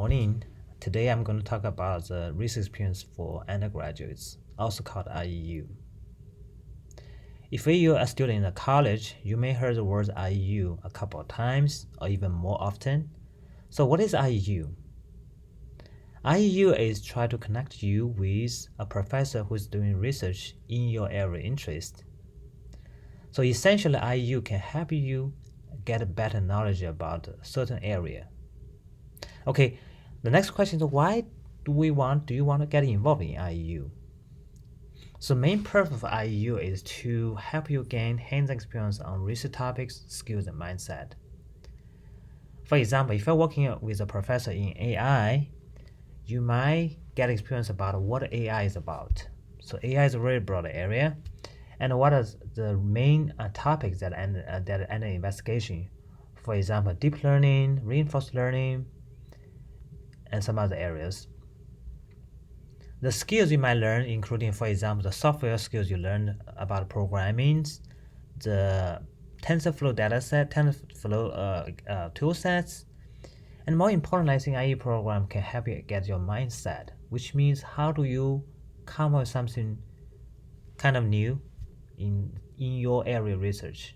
morning. Today I'm going to talk about the research experience for undergraduates, also called REU. If you're a student in a college, you may heard the word REU a couple of times or even more often. So what is REU? REU is try to connect you with a professor who's doing research in your area of interest. So essentially, REU can help you get better knowledge about a certain area. Okay, the next question is why do you want to get involved in REU? So the main purpose of REU is to help you gain hands-on experience on research topics, skills, and mindset. For example, if you're working with a professor in AI, you might get experience about what AI is about. So AI is a very broad area, and what are the main topics that under investigation. For example, deep learning, reinforcement learning, and some other areas. The skills you might learn, including, for example, the software skills you learn about programming, the TensorFlow dataset, TensorFlow tool sets, and more importantly, I think IE program can help you get your mindset, which means how do you come up with something kind of new in your area of research.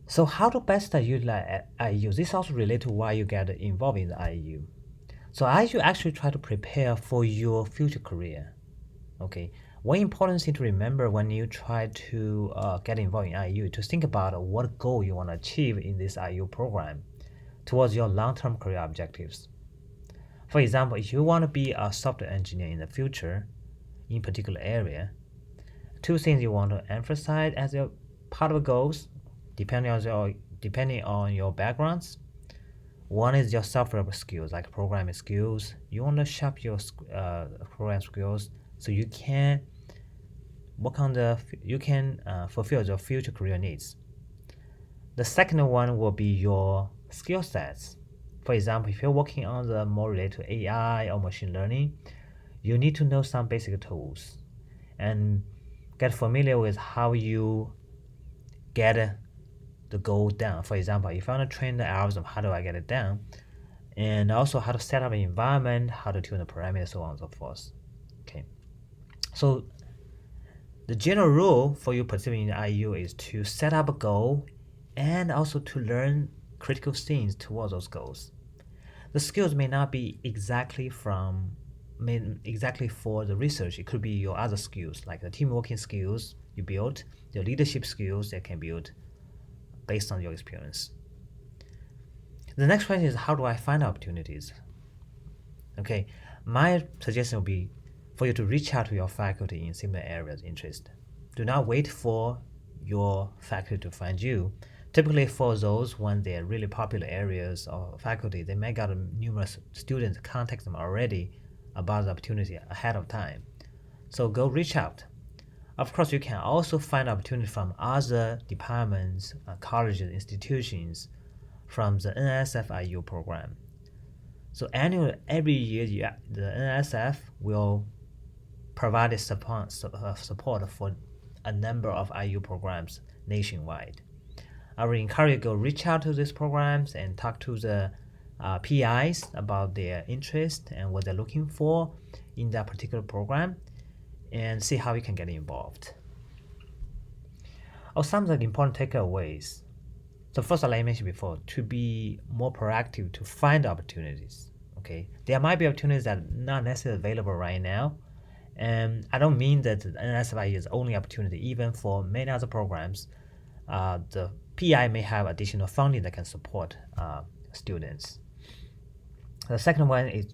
So how to best utilize IEU? This also related to why you get involved in the IEU. So IEU actually try to prepare for your future career. Okay, one important thing to remember when you try to get involved in IEU to think about what goal you want to achieve in this IEU program towards your long-term career objectives. For example, if you want to be a software engineer in the future, in particular area, two things you want to emphasize as your part of goals, depending on your backgrounds. One is your software skills, like programming skills. You want to sharpen your program skills so you can fulfill your future career needs. The second one will be your skill sets. For example, if you're working on the more related to AI or machine learning, you need to know some basic tools and get familiar with how you get the goal down. For example, if I want to train the algorithm, how do I get it down? And also how to set up an environment, how to tune the parameters, so on and so forth. Okay. So the general rule for you participating in IEU is to set up a goal and also to learn critical things towards those goals. The skills may not be exactly for the research. It could be your other skills, like the team working skills you build, your leadership skills that can build based on your experience. The next question is, how do I find opportunities? Okay, my suggestion would be for you to reach out to your faculty in similar areas of interest. Do not wait for your faculty to find you. Typically for those when they're really popular areas or faculty, they may got numerous students contact them already about the opportunity ahead of time. So go reach out. Of course, you can also find opportunity from other departments, colleges, institutions, from the NSF IU program. So every year, the NSF will provide support for a number of IU programs nationwide. I will encourage you to go reach out to these programs and talk to the PIs about their interest and what they're looking for in that particular program, and see how you can get involved. Some of the important takeaways. So first, like I mentioned before, to be more proactive to find opportunities. Okay, there might be opportunities that are not necessarily available right now, and I don't mean that the NSFI is the only opportunity. Even for many other programs, the PI may have additional funding that can support students. The second one is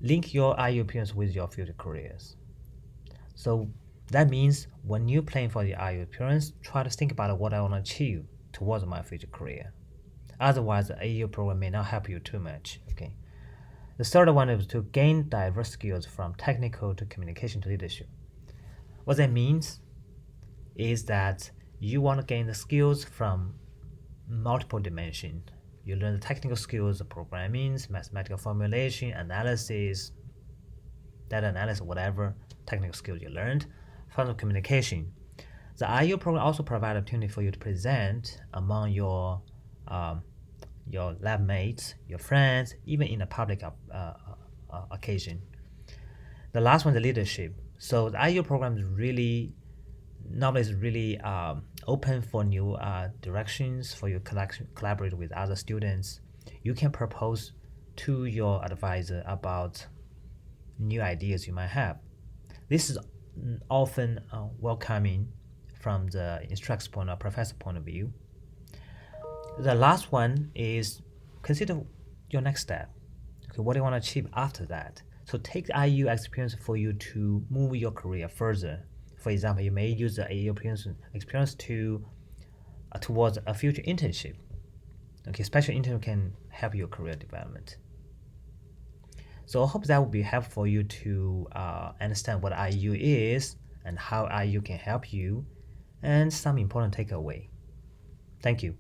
link your IU experience with your future careers. So that means when you're playing for the IU appearance, try to think about what I want to achieve towards my future career. Otherwise, the AU program may not help you too much. Okay. The third one is to gain diverse skills from technical to communication to leadership. What that means is that you want to gain the skills from multiple dimensions. You learn the technical skills of programming, mathematical formulation, analysis, data analysis, whatever technical skills you learned. From the communication, the IU program also provides opportunity for you to present among your your lab mates, your friends, even in a public occasion. The last one is leadership. So the IU program is really normally is really open for new directions for you collaborate with other students. You can propose to your advisor about new ideas you might have. This is often welcoming from the instructor's point or professor point of view. The last one is consider your next step. Okay, what do you want to achieve after that? So take the IU experience for you to move your career further. For example, you may use the IU experience to towards a future internship. Okay, special internship can help your career development. So I hope that will be helpful for you to understand what IU is and how IU can help you, and some important takeaway. Thank you.